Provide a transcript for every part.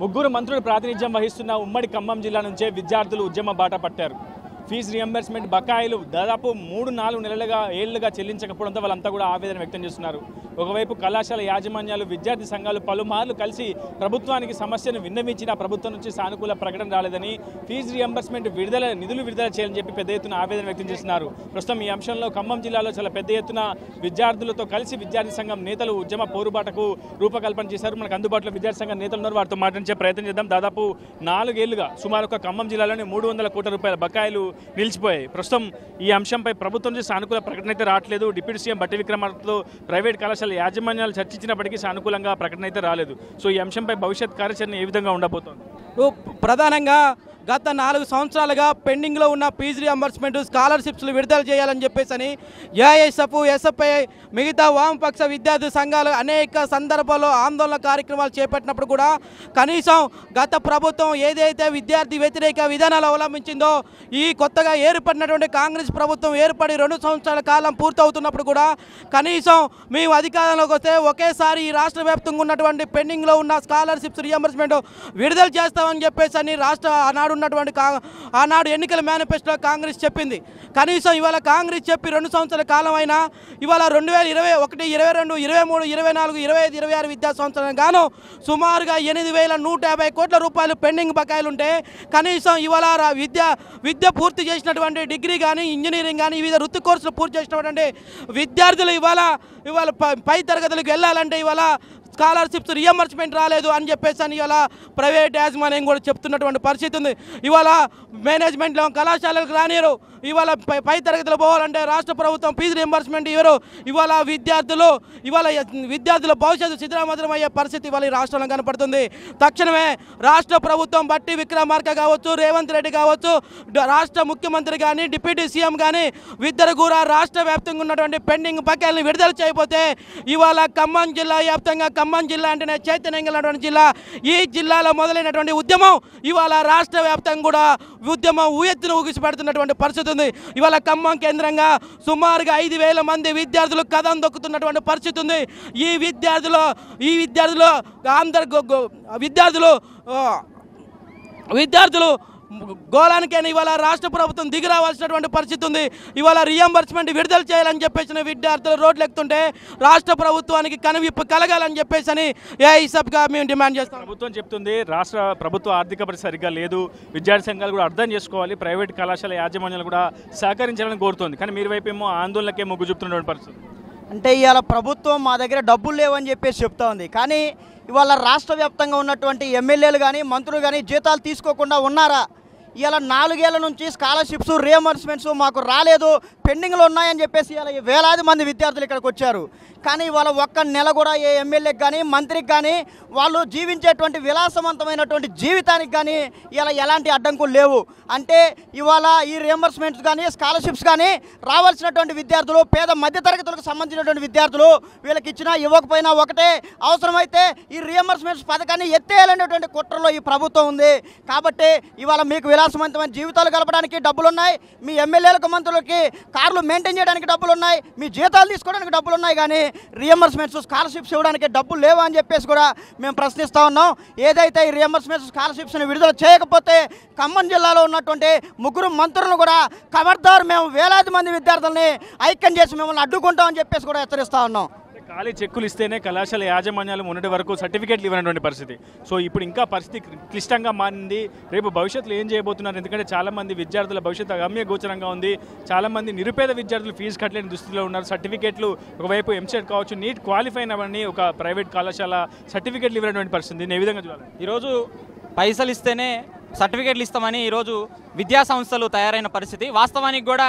ముగ్గురు మంత్రులు ప్రాతినిధ్యం వహిస్తున్న ఉమ్మడి ఖమ్మం జిల్లా నుంచే విద్యార్థులు ఉద్యమ బాట పట్టారు. ఫీజు రియంబర్స్మెంట్ బకాయిలు దాదాపు 3-4 ఏళ్లుగా చెల్లించకపోవడంతో వాళ్ళంతా కూడా ఆవేదన వ్యక్తం చేస్తున్నారు. ఒకవైపు కళాశాల యాజమాన్యాలు విద్యార్థి సంఘాలు పలుమార్లు కలిసి ప్రభుత్వానికి సమస్యను విన్నవించిన ప్రభుత్వం నుంచి సానుకూల ప్రకటన రాలేదని, ఫీజు రియంబర్స్మెంట్ నిధులు విడుదల చేయాలని చెప్పి పెద్ద ఎత్తున ఆవేదన వ్యక్తం చేస్తున్నారు. ప్రస్తుతం ఈ అంశంలో ఖమ్మం జిల్లాలో చాలా పెద్ద ఎత్తున విద్యార్థులతో కలిసి విద్యార్థి సంఘం నేతలు ఉద్యమ పోరుబాటకు రూపకల్పన చేశారు. మనకు అందుబాటులో విద్యార్థి సంఘం నేతలు ఉన్నారు, వారితో మాట్లాడించే ప్రయత్నం చేద్దాం. దాదాపు 4 ఏళ్లుగా సుమారు ఒక ఖమ్మం జిల్లాలోని 300 కోట్ల రూపాయల బకాయిలు నిలిచిపోయాయి. ప్రస్తుతం ఈ అంశంపై ప్రభుత్వం నుంచి సానుకూల ప్రకటన అయితే రావట్లేదు. డిప్యూటీ సీఎం బట్టి విక్రమార్కతో ప్రైవేట్ కళాశాల యాజమాన్యాలు చర్చించినప్పటికీ సానుకూలంగా ప్రకటన అయితే రాలేదు. సో ఈ అంశంపై భవిష్యత్ కార్యాచరణ ఏ విధంగా ఉండబోతోంది? ప్రధానంగా గత 4 సంవత్సరాలుగా పెండింగ్లో ఉన్న ఫీజు రియంబర్స్మెంట్ స్కాలర్షిప్స్లు విడుదల చేయాలని చెప్పేసి ఏఐఎస్ఎఫ్, ఎస్ఎఫ్ఐ, మిగతా వామపక్ష విద్యార్థి సంఘాలు అనేక సందర్భాల్లో ఆందోళన కార్యక్రమాలు చేపట్టినప్పుడు కూడా కనీసం గత ప్రభుత్వం ఏదైతే విద్యార్థి వ్యతిరేక విధానాలు అవలంబించిందో, ఈ కొత్తగా ఏర్పడినటువంటి కాంగ్రెస్ ప్రభుత్వం ఏర్పడి 2 సంవత్సరాల కాలం పూర్తవుతున్నప్పుడు కూడా కనీసం మేము అధికారంలోకి వస్తే ఒకేసారి ఈ రాష్ట్ర వ్యాప్తంగా ఉన్నటువంటి పెండింగ్లో ఉన్న స్కాలర్షిప్స్ రియంబర్స్మెంట్ విడుదల చేస్తామని చెప్పేసి రాష్ట్ర ఆనాడు ఎన్నికల మేనిఫెస్టోలో కాంగ్రెస్ చెప్పింది. కనీసం ఇవాళ కాంగ్రెస్ చెప్పి 2 సంవత్సరాల కాలం అయినా ఇవాళ 2021, 22, 23, 24, 25, 26 విద్యా సంవత్సరం గాను సుమారుగా 8,150 కోట్ల రూపాయలు పెండింగ్ బకాయిలు ఉంటే కనీసం ఇవాళ విద్య పూర్తి చేసినటువంటి డిగ్రీ కానీ, ఇంజనీరింగ్ కానీ, వివిధ వృత్తి కోర్సులు పూర్తి చేసినటువంటి విద్యార్థులు ఇవాళ పై తరగతులకు వెళ్ళాలంటే ఇవాళ స్కాలర్షిప్స్ రియంబర్స్మెంట్ రాలేదు అని చెప్పేసి ఇవాళ ప్రైవేట్ యాజమాన్యం కూడా చెప్తున్నటువంటి పరిస్థితి ఉంది. ఇవాళ మేనేజ్మెంట్లో కళాశాలలకు రానియరు, ఇవాళ పై తరగతిలో పోవాలంటే రాష్ట్ర ప్రభుత్వం ఫీజు రియంబర్స్మెంట్ ఇవ్వరు. ఇవాళ విద్యార్థుల భవిష్యత్తు సిద్ధమయ్యే పరిస్థితి ఇవాళ ఈ రాష్ట్రంలో కనపడుతుంది. తక్షణమే రాష్ట్ర ప్రభుత్వం బట్టి విక్రమార్క కావచ్చు, రేవంత్ రెడ్డి కావచ్చు, రాష్ట్ర ముఖ్యమంత్రి కానీ, డిప్యూటీ సీఎం కానీ ఇద్దరు కూడా రాష్ట్ర వ్యాప్తంగా ఉన్నటువంటి పెండింగ్ బకాయిలను విడుదల చేయకపోతే ఇవాళ ఖమ్మం జిల్లా వ్యాప్తంగా, ఖమ్మం జిల్లా అంటేనే చైతన్యంగా ఉన్నటువంటి జిల్లా, ఈ జిల్లాలో మొదలైనటువంటి ఉద్యమం ఇవాళ రాష్ట్ర వ్యాప్తంగా కూడా ఉద్యమం ఊయెత్తున ఊగిసిపడుతున్నటువంటి పరిస్థితి ఉంది. ఇవాళ ఖమ్మం కేంద్రంగా సుమారుగా 5,000 మంది విద్యార్థులు కథం దొక్కుతున్నటువంటి పరిస్థితి ఉంది. ఈ విద్యార్థులు గోళానికైనా ఇవాళ రాష్ట్ర ప్రభుత్వం దిగిరావాల్సినటువంటి పరిస్థితి ఉంది. ఇవాళ రియంబర్స్మెంట్ విడుదల చేయాలని చెప్పేసి విద్యార్థులు రోడ్లు ఎక్కుతుంటే రాష్ట్ర ప్రభుత్వానికి కనువిప్పు కలగాలని చెప్పేసి ఏఐఎస్ఎఫ్గా మేము డిమాండ్ చేస్తాం. ప్రభుత్వం చెప్తుంది రాష్ట్ర ప్రభుత్వ ఆర్థిక పరిస్థితి సరిగ్గా లేదు, విద్యార్థి సంఘాలు కూడా అర్థం చేసుకోవాలి, ప్రైవేట్ కళాశాల యాజమాన్యాలు కూడా సహకరించాలని కోరుతుంది. కానీ మీరు వైపు ఏమో ఆందోళనకే మొగ్గు చూపుతున్నటువంటి పరిస్థితి. అంటే ఇవాళ ప్రభుత్వం మా దగ్గర డబ్బులు లేవని చెప్పేసి చెప్తా ఉంది. కానీ ఇవాళ రాష్ట్ర వ్యాప్తంగా ఉన్నటువంటి ఎమ్మెల్యేలు కానీ, మంత్రులు కానీ జీతాలు తీసుకోకుండా ఉన్నారా? ఇవాళ 4 ఏళ్ల నుంచి స్కాలర్షిప్స్ రియంబర్స్మెంట్స్ మాకు రాలేదు, పెండింగ్లో ఉన్నాయని చెప్పేసి ఇలా వేలాది మంది విద్యార్థులు ఇక్కడికి వచ్చారు. కానీ ఇవాళ ఒక్క నెల కూడా ఏ ఎమ్మెల్యేకి కానీ, మంత్రికి కానీ వాళ్ళు జీవించేటువంటి విలాసవంతమైనటువంటి జీవితానికి కానీ ఇలా ఎలాంటి అడ్డంకులు లేవు. అంటే ఇవాళ ఈ రియంబర్స్మెంట్స్ కానీ, స్కాలర్షిప్స్ కానీ రావాల్సినటువంటి విద్యార్థులు, పేద మధ్యతరగతులకు సంబంధించినటువంటి విద్యార్థులు వీళ్ళకి ఇచ్చినా ఇవ్వకపోయినా ఒకటే, అవసరమైతే ఈ రియంబర్స్మెంట్స్ పథకాన్ని ఎత్తేయాలనేటువంటి కుట్రలో ఈ ప్రభుత్వం ఉంది. కాబట్టి ఇవాళ మీకు విలాసవంతమైన జీవితాలు గడపడానికి డబ్బులు ఉన్నాయి, మీ ఎమ్మెల్యేలకు, మంత్రులకి కార్లు మెయింటైన్ చేయడానికి డబ్బులు ఉన్నాయి, మీ జీతాలు తీసుకోవడానికి డబ్బులు ఉన్నాయి, కానీ రియంబర్స్మెంట్స్ స్కాలర్షిప్స్ ఇవ్వడానికి డబ్బులు లేవా అని చెప్పేసి కూడా మేము ప్రశ్నిస్తూ ఉన్నాం. ఏదైతే ఈ రియంబర్స్మెంట్స్ స్కాలర్షిప్స్ని విడుదల చేయకపోతే ఖమ్మం జిల్లాలో ఉన్నటువంటి 3 మంత్రులను కూడా ఖబర్దార్ మేము వేలాది మంది విద్యార్థులని ఐక్యం చేసి మిమ్మల్ని అడ్డుకుంటామని చెప్పేసి కూడా హెచ్చరిస్తూ ఉన్నాం. ఖాళీ చెక్కులు ఇస్తేనే కళాశాల యాజమాన్యాలు మొన్నటి వరకు సర్టిఫికేట్లు ఇవ్వనటువంటి పరిస్థితి. సో ఇప్పుడు ఇంకా పరిస్థితి క్లిష్టంగా మారింది. రేపు భవిష్యత్తులో ఏం చేయబోతున్నారు? ఎందుకంటే చాలామంది విద్యార్థుల భవిష్యత్తు అగమ్య గోచరంగా ఉంది. చాలామంది నిరుపేద విద్యార్థులు ఫీజు కట్టలేని దుస్థితిలో ఉన్నారు. సర్టిఫికేట్లు ఒకవైపు ఎంసెట్ కావచ్చు, నీట్ క్వాలిఫై అయినవన్నీ ఒక ప్రైవేట్ కళాశాల సర్టిఫికేట్లు ఇవ్వనటువంటి పరిస్థితి. నేను ఏ విధంగా చూడాలి? ఈరోజు పైసలు ఇస్తేనే సర్టిఫికేట్లు ఇస్తామని ఈరోజు విద్యా సంస్థలు తయారైన పరిస్థితి. వాస్తవానికి కూడా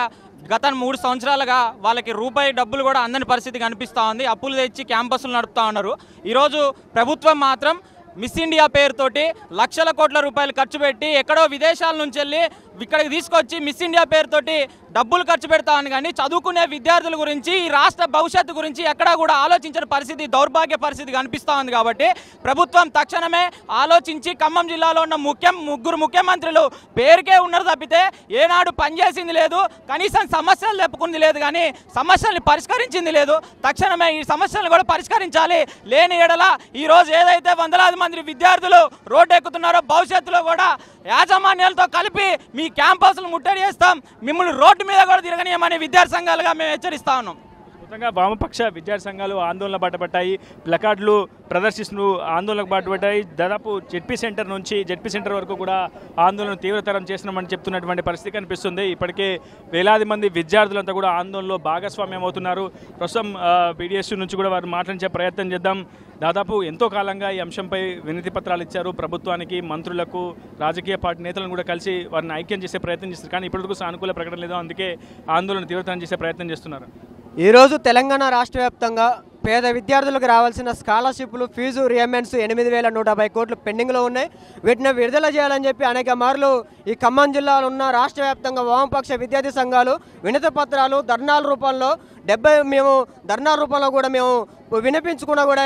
గత 3 సంవత్సరాలుగా వాళ్ళకి రూపాయి డబ్బులు కూడా అందని పరిస్థితి కనిపిస్తూ ఉంది. అప్పులు తెచ్చి క్యాంపస్లు నడుపుతూ ఉన్నారు. ఈరోజు ప్రభుత్వం మాత్రం మిస్ ఇండియా పేరుతోటి లక్షల కోట్ల రూపాయలు ఖర్చు పెట్టి ఎక్కడో విదేశాల నుంచి వెళ్ళి ఇక్కడికి తీసుకొచ్చి మిస్ ఇండియా పేరుతోటి డబ్బులు ఖర్చు పెడతామని కానీ చదువుకునే విద్యార్థుల గురించి ఈ రాష్ట్ర భవిష్యత్తు గురించి ఎక్కడా కూడా ఆలోచించిన పరిస్థితి, దౌర్భాగ్య పరిస్థితి కనిపిస్తూ ఉంది. కాబట్టి ప్రభుత్వం తక్షణమే ఆలోచించి ఖమ్మం జిల్లాలో ఉన్న ముగ్గురు ముఖ్యమంత్రులు పేరుకే ఉన్నారు తప్పితే ఏనాడు పనిచేసింది లేదు, కనీసం సమస్యలు చెప్పుకుంది లేదు, కానీ సమస్యల్ని పరిష్కరించింది లేదు. తక్షణమే ఈ సమస్యలను కూడా పరిష్కరించాలి. లేని ఎడల ఈరోజు ఏదైతే వందలాది మంది విద్యార్థులు రోడ్డు ఎక్కుతున్నారో భవిష్యత్తులో కూడా యాజమాన్యాలతో కలిపి మీ క్యాంపస్లు ముట్టడి చేస్తాం, మిమ్మల్ని రోడ్డు మీద కూడా తిరగనీయమని విద్యార్థి సంఘాలుగా మేము హెచ్చరిస్తా ఉన్నాం. మొత్తంగా వామపక్ష విద్యార్థి సంఘాలు ఆందోళన బాటపట్టాయి, ప్లకార్డులు ప్రదర్శిస్తూ ఆందోళనకు బాటపట్టాయి. దాదాపు జెడ్పీ సెంటర్ వరకు కూడా ఆందోళన తీవ్రతరం చేసినామని చెప్తున్నటువంటి పరిస్థితి కనిపిస్తుంది. ఇప్పటికే వేలాది మంది విద్యార్థులంతా కూడా ఆందోళనలో భాగస్వామ్యం అవుతున్నారు. ప్రస్తుతం పీడిఎస్ నుంచి కూడా వారు మాట్లాడించే ప్రయత్నం చేద్దాం. దాదాపు ఎంతో కాలంగా ఈ అంశంపై వినతి పత్రాలు ఇచ్చారు ప్రభుత్వానికి, మంత్రులకు, రాజకీయ పార్టీ నేతలను కూడా కలిసి వారిని ఐక్యం చేసే ప్రయత్నం చేస్తారు. కానీ ఇప్పటివరకు సానుకూల ప్రకటన లేదు, అందుకే ఆందోళన తీవ్రతరం చేసే ప్రయత్నం చేస్తున్నారు. ఈరోజు తెలంగాణ రాష్ట్ర వ్యాప్తంగా పేద విద్యార్థులకు రావాల్సిన స్కాలర్షిప్లు, ఫీజు రియంబర్స్ 8,150 కోట్లు పెండింగ్లో ఉన్నాయి. వీటిని విడుదల చేయాలని చెప్పి అనేక మార్లు ఈ ఖమ్మం జిల్లాలో ఉన్న రాష్ట్ర వ్యాప్తంగా వామపక్ష విద్యార్థి సంఘాలు వినతి పత్రాలు ధర్నాల రూపంలో మేము ధర్నా రూపంలో కూడా మేము వినిపించుకున్నా కూడా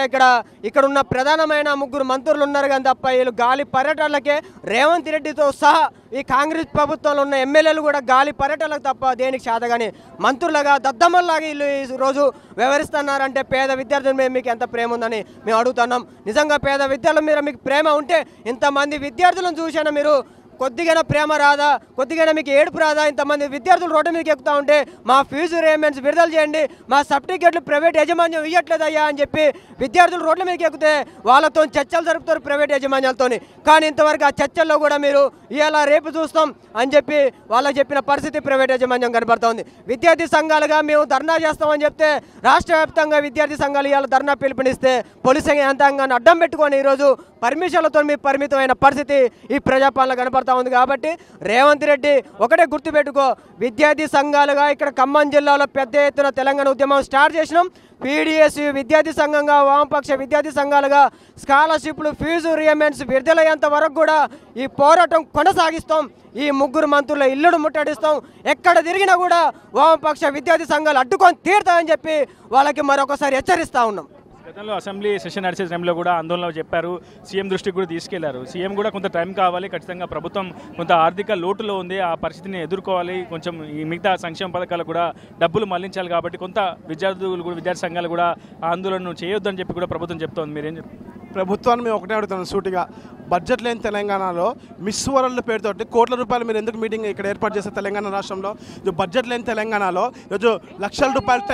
ఇక్కడ ఉన్న ప్రధానమైన ముగ్గురు మంత్రులు ఉన్నారు కానీ తప్ప వీళ్ళు గాలి పర్యటనలకే రేవంత్ రెడ్డితో సహా ఈ కాంగ్రెస్ ప్రభుత్వంలో ఉన్న ఎమ్మెల్యేలు కూడా గాలి పర్యటనలకు తప్ప దేనికి చేతగాని మంత్రులుగా దద్దమ్మల్లాగా వీళ్ళు ఈరోజు వ్యవహరిస్తున్నారంటే పేద విద్యార్థుల మీద మీకు ఎంత ప్రేమ ఉందని మేము అడుగుతున్నాం. నిజంగా పేద విద్యార్థుల మీద మీకు ప్రేమ ఉంటే ఇంతమంది విద్యార్థులను చూసినా మీరు కొద్దిగా ప్రేమ రాదా, కొద్దిగా మీకు ఏడుపు రాదా? ఇంతమంది విద్యార్థులు రోడ్డు మీదకి ఎక్కుతూ ఉంటే మా ఫీజు రియంబర్స్ విడుదల చేయండి, మా సర్టిఫికేట్లు ప్రైవేట్ యాజమాన్యం ఇవ్వట్లేదయ్యా అని చెప్పి విద్యార్థులు రోడ్ల మీదకి ఎక్కితే వాళ్ళతో చర్చలు జరుపుతారు ప్రైవేట్ యాజమాన్యాలతో. కానీ ఇంతవరకు ఆ చర్చల్లో కూడా మీరు ఇలా రేపు చూస్తాం అని చెప్పి వాళ్ళకి చెప్పిన పరిస్థితి ప్రైవేట్ యాజమాన్యం కనబడుతోంది. విద్యార్థి సంఘాలుగా మేము ధర్నా చేస్తామని చెప్తే రాష్ట్ర వ్యాప్తంగా విద్యార్థి సంఘాలు ఇవాళ ధర్నా పిలుపునిస్తే పోలీసు యంత్రాంగాన్ని అడ్డం పెట్టుకొని ఈరోజు పర్మిషన్లతో మీ పరిమితమైన పరిస్థితి ఈ ప్రజాపాలన కనబడుతూ ఉంది. కాబట్టి రేవంత్ రెడ్డి ఒకటే గుర్తుపెట్టుకో, విద్యార్థి సంఘాలుగా ఇక్కడ ఖమ్మం జిల్లాలో పెద్ద ఎత్తున తెలంగాణ ఉద్యమం స్టార్ట్ చేసినాం. పీడిఎస్ విద్యార్థి సంఘంగా, వామపక్ష విద్యార్థి సంఘాలుగా స్కాలర్షిప్లు, ఫీజు రియంబర్స్ విడుదలయ్యేంత వరకు కూడా ఈ పోరాటం కొనసాగిస్తాం. ఈ ముగ్గురు మంత్రుల ఇల్లును ముట్టడిస్తాం. ఎక్కడ తిరిగినా కూడా వామపక్ష విద్యార్థి సంఘాలు అడ్డుకొని తీరుతాయని చెప్పి వాళ్ళకి మరొకసారి హెచ్చరిస్తూ ఉన్నాం. గతంలో అసెంబ్లీ సెషన్ నడిచే టైంలో కూడా ఆందోళనలో చెప్పారు, సీఎం దృష్టికి కూడా తీసుకెళ్లారు. సీఎం కూడా కొంత టైం కావాలి, ఖచ్చితంగా ప్రభుత్వం కొంత ఆర్థిక లోటులో ఉంది, ఆ పరిస్థితిని ఎదుర్కోవాలి, కొంచెం ఈ మిగతా సంక్షేమ పథకాలు కూడా డబ్బులు మళ్లించాలి, కాబట్టి కొంత విద్యార్థి సంఘాలు కూడా ఆందోళన చేయొద్దని చెప్పి కూడా ప్రభుత్వం చెప్తోంది. మీరేం చెప్తారు? ప్రభుత్వాన్ని మేము ఒకటే అడుగుతున్నాం సూటిగా, బడ్జెట్ లేని తెలంగాణలో మిస్ వరల్డ్ పేరుతోటి కోట్ల రూపాయలు మీరు ఎందుకు మీటింగ్ ఇక్కడ ఏర్పాటు చేస్తారు తెలంగాణ రాష్ట్రంలో? బడ్జెట్ లేని తెలంగాణలో ఈరోజు లక్షల రూపాయలు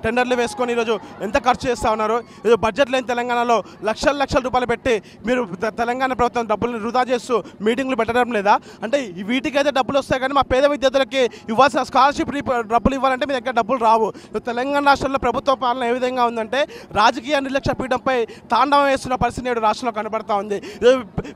టెండర్లు వేసుకొని ఈరోజు ఎంత ఖర్చు చేస్తూ ఉన్నారు? ఈరోజు బడ్జెట్ లేని తెలంగాణలో లక్షల రూపాయలు పెట్టి మీరు తెలంగాణ ప్రభుత్వం డబ్బులను వృధా చేస్తూ మీటింగ్లు పెట్టడం లేదా? అంటే వీటికైతే డబ్బులు వస్తాయి కానీ మా పేద విద్యార్థులకి ఇవ్వాల్సిన స్కాలర్షిప్ డబ్బులు ఇవ్వాలంటే మీ దగ్గర డబ్బులు రావు. తెలంగాణ రాష్ట్రంలో ప్రభుత్వ పాలన ఏ విధంగా ఉందంటే రాజకీయ నిర్లక్ష్య పీఠంపై తాండవం వేస్తున్న పరిస్థితి నేడు రాష్ట్రంలో కనబడతా ఉంది.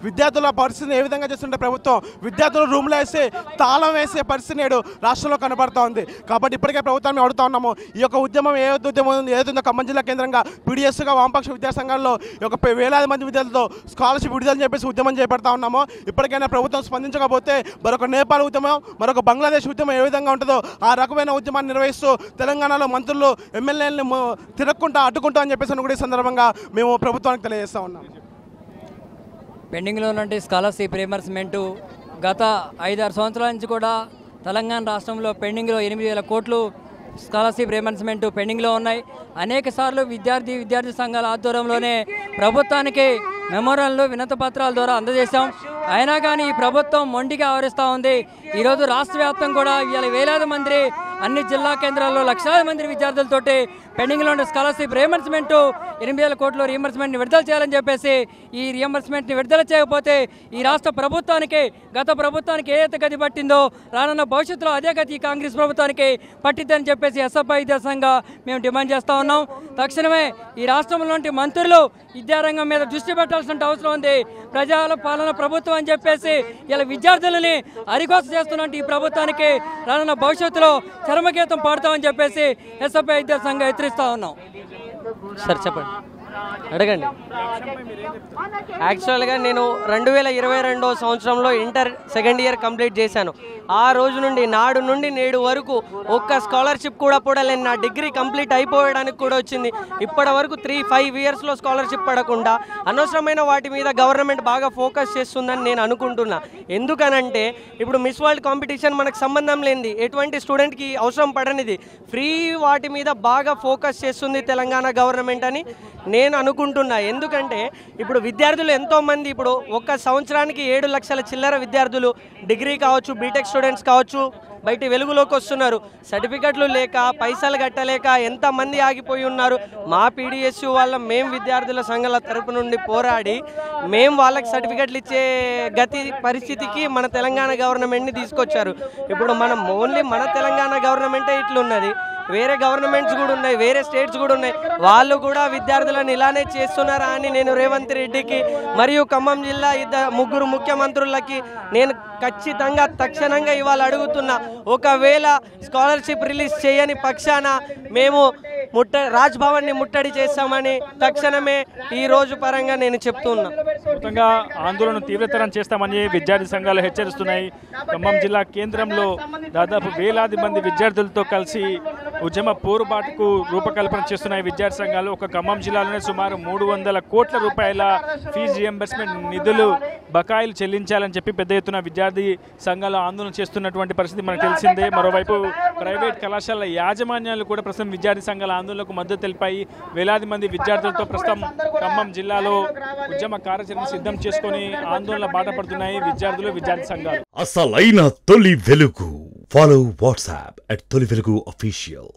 విద్యార్థుల పరిస్థితిని ఏ విధంగా చేస్తుంటే ప్రభుత్వం విద్యార్థులు రూమ్లో వేసి తాళం వేసే పరిస్థితి నేడు రాష్ట్రంలో కనబడతా ఉంది. కాబట్టి ఇప్పటికే ప్రభుత్వాన్ని అడుగుతా ఉన్నాము, ఈ యొక్క ఉద్యమం ఏదైతుందో ఖమ్మం జిల్లా కేంద్రంగా పీడిఎస్గా వామపక్ష విద్యా సంఘాల్లో ఒక వేలాది మంది విద్యార్థులతో స్కాలర్షిప్ విడుదల చెప్పేసి ఉద్యమం చేపడతా ఉన్నాము. ఇప్పటికైనా ప్రభుత్వం స్పందించకపోతే మరొక నేపాల్ ఉద్యమం, మరొక బంగ్లాదేశ్ ఉద్యమం ఏ విధంగా ఉంటుందో ఆ రకమైన ఉద్యమాన్ని నిర్వహిస్తూ తెలంగాణలో మంత్రులు ఎమ్మెల్యేలను తిరగకుండా అడ్డుకుంటా అని చెప్పేసి కూడా ఈ సందర్భంగా మేము ప్రభుత్వానికి తెలియజేస్తా ఉన్నాం. పెండింగ్లో ఉన్న స్కాలర్షిప్ రియంబర్స్మెంటు గత 5-6 సంవత్సరాల నుంచి కూడా తెలంగాణ రాష్ట్రంలో పెండింగ్లో 8,000 కోట్లు స్కాలర్షిప్ రియంబర్స్మెంట్ పెండింగ్లో ఉన్నాయి. అనేక సార్లు విద్యార్థి సంఘాల ఆధ్వర్యంలోనే ప్రభుత్వానికి మెమోరాలు, వినతి పత్రాల ద్వారా అందజేశాం. అయినా కానీ ఈ ప్రభుత్వం మొండిగా ఆవరిస్తూ ఉంది. ఈరోజు రాష్ట్ర వ్యాప్తం కూడా ఇవాళ వేలాది మంది అన్ని జిల్లా కేంద్రాల్లో లక్షలాది మంది విద్యార్థులతోటి పెండింగ్లో ఉన్న స్కాలర్షిప్ రియంబర్స్మెంట్ 8,000 కోట్ల రియంబర్స్మెంట్ని విడుదల చేయాలని చెప్పేసి, ఈ రియంబర్స్మెంట్ని విడుదల చేయకపోతే ఈ రాష్ట్ర ప్రభుత్వానికి, గత ప్రభుత్వానికి ఏదైతే గతి పట్టిందో రానున్న భవిష్యత్తులో అదే గతి కాంగ్రెస్ ప్రభుత్వానికి పట్టిద్దని చెప్పేసి ఎస్ఎఫ్ఐ విద్యాసంఘంగా మేము డిమాండ్ చేస్తూ ఉన్నాం. తక్షణమే ఈ రాష్ట్రంలోని మంత్రులు విద్యారంగం మీద దృష్టి పెట్టాల్సిన అవసరం ఉంది. ప్రజల పాలన ప్రభుత్వం అని చెప్పేసి ఇలా విద్యార్థులని అరిగోస చేస్తున్నట్టు ఈ ప్రభుత్వానికి రానున్న భవిష్యత్తులో చరమగీతం పాడుతామని చెప్పేసి ఎస్ఎఫ్ఐ విద్యాసంఘంగా హెచ్చరిస్తూ ఉన్నాం. సార్ చెప్పండి. అడగండి. యాక్చువల్గా నేను 2022 సంవత్సరంలో ఇంటర్ సెకండ్ ఇయర్ కంప్లీట్ చేశాను. ఆ రోజు నుండి నాడు నుండి నేడు వరకు ఒక్క స్కాలర్షిప్ కూడా పడలేని నా డిగ్రీ కంప్లీట్ అయిపోవడానికి కూడా వచ్చింది. ఇప్పటి వరకు 3-5 ఇయర్స్లో స్కాలర్షిప్ పడకుండా అనవసరమైన వాటి మీద గవర్నమెంట్ బాగా ఫోకస్ చేస్తుందని నేను అనుకుంటున్నా. ఎందుకనంటే ఇప్పుడు మిస్ వరల్డ్ కాంపిటీషన్ మనకు సంబంధం లేనిది, ఎటువంటి స్టూడెంట్కి అవసరం పడనిది, ఫ్రీ వాటి మీద బాగా ఫోకస్ చేస్తుంది తెలంగాణ గవర్నమెంట్ అని నేను అనుకుంటున్నా. ఎందుకంటే ఇప్పుడు విద్యార్థులు ఎంతోమంది ఇప్పుడు ఒక్క సంవత్సరానికి 7 లక్షల చిల్లర విద్యార్థులు డిగ్రీ కావచ్చు, బీటెక్ స్టూడెంట్స్ కావచ్చు బయట వెలుగులోకి వస్తున్నారు. సర్టిఫికెట్లు లేక, పైసలు కట్టలేక ఎంతమంది ఆగిపోయి ఉన్నారు. మా పీడిఎస్యు వాళ్ళ మేము విద్యార్థుల సంఘాల తరపు నుండి పోరాడి మేము వాళ్ళకి సర్టిఫికెట్లు ఇచ్చే పరిస్థితికి మన తెలంగాణ గవర్నమెంట్ని తీసుకొచ్చారు. ఇప్పుడు మనం ఓన్లీ మన తెలంగాణ గవర్నమెంటే ఇట్లున్నది, వేరే గవర్నమెంట్స్ కూడా ఉన్నాయి, వేరే స్టేట్స్ కూడా ఉన్నాయి, వాళ్ళు కూడా విద్యార్థులను ఇలానే చేస్తున్నారా అని నేను రేవంత్ రెడ్డికి మరియు ఖమ్మం జిల్లా 3 ముఖ్యమంత్రులకి నేను ఖచ్చితంగా తక్షణంగా ఇవాళ అడుగుతున్నా. ఒకవేళ స్కాలర్షిప్ రిలీజ్ చేయని పక్షాన మేము రాజ్భవన్ని ముట్టడి చేస్తామని తక్షణమే ఈ రోజు పరంగా నేను చెప్తున్నా. మొత్తంగా ఆందోళన తీవ్రతరం చేస్తామని విద్యార్థి సంఘాలు హెచ్చరిస్తున్నాయి. ఖమ్మం జిల్లా కేంద్రంలో దాదాపు వేలాది మంది విద్యార్థులతో కలిసి ఉద్యమ పోరుబాటుకు రూపకల్పన చేస్తున్నాయి విద్యార్థి సంఘాలు. ఒక ఖమ్మం జిల్లాలోనే సుమారు 300 కోట్ల రూపాయల ఫీజు రియంబర్స్మెంట్ నిధులు బకాయిలు చెల్లించాలని చెప్పి పెద్ద ఎత్తున విద్యార్థి సంఘాలు ఆందోళన చేస్తున్నటువంటి పరిస్థితి మనకు తెలిసిందే. మరోవైపు ప్రైవేట్ కళాశాల యాజమాన్యాలు కూడా ప్రస్తుతం విద్యార్థి సంఘాల ఆందోళనకు మద్దతు తెలిపాయి. వేలాది మంది విద్యార్థులతో ప్రస్తుతం ఖమ్మం జిల్లాలో ఉద్యమ కార్యాచరణ సిద్ధం చేసుకుని ఆందోళన బాట పడుతున్నాయి విద్యార్థులు, విద్యార్థి సంఘాలు. అసలైన తొలి వెలుగు. ఫాలో వాట్సాప్ @తొలి వెలుగు official.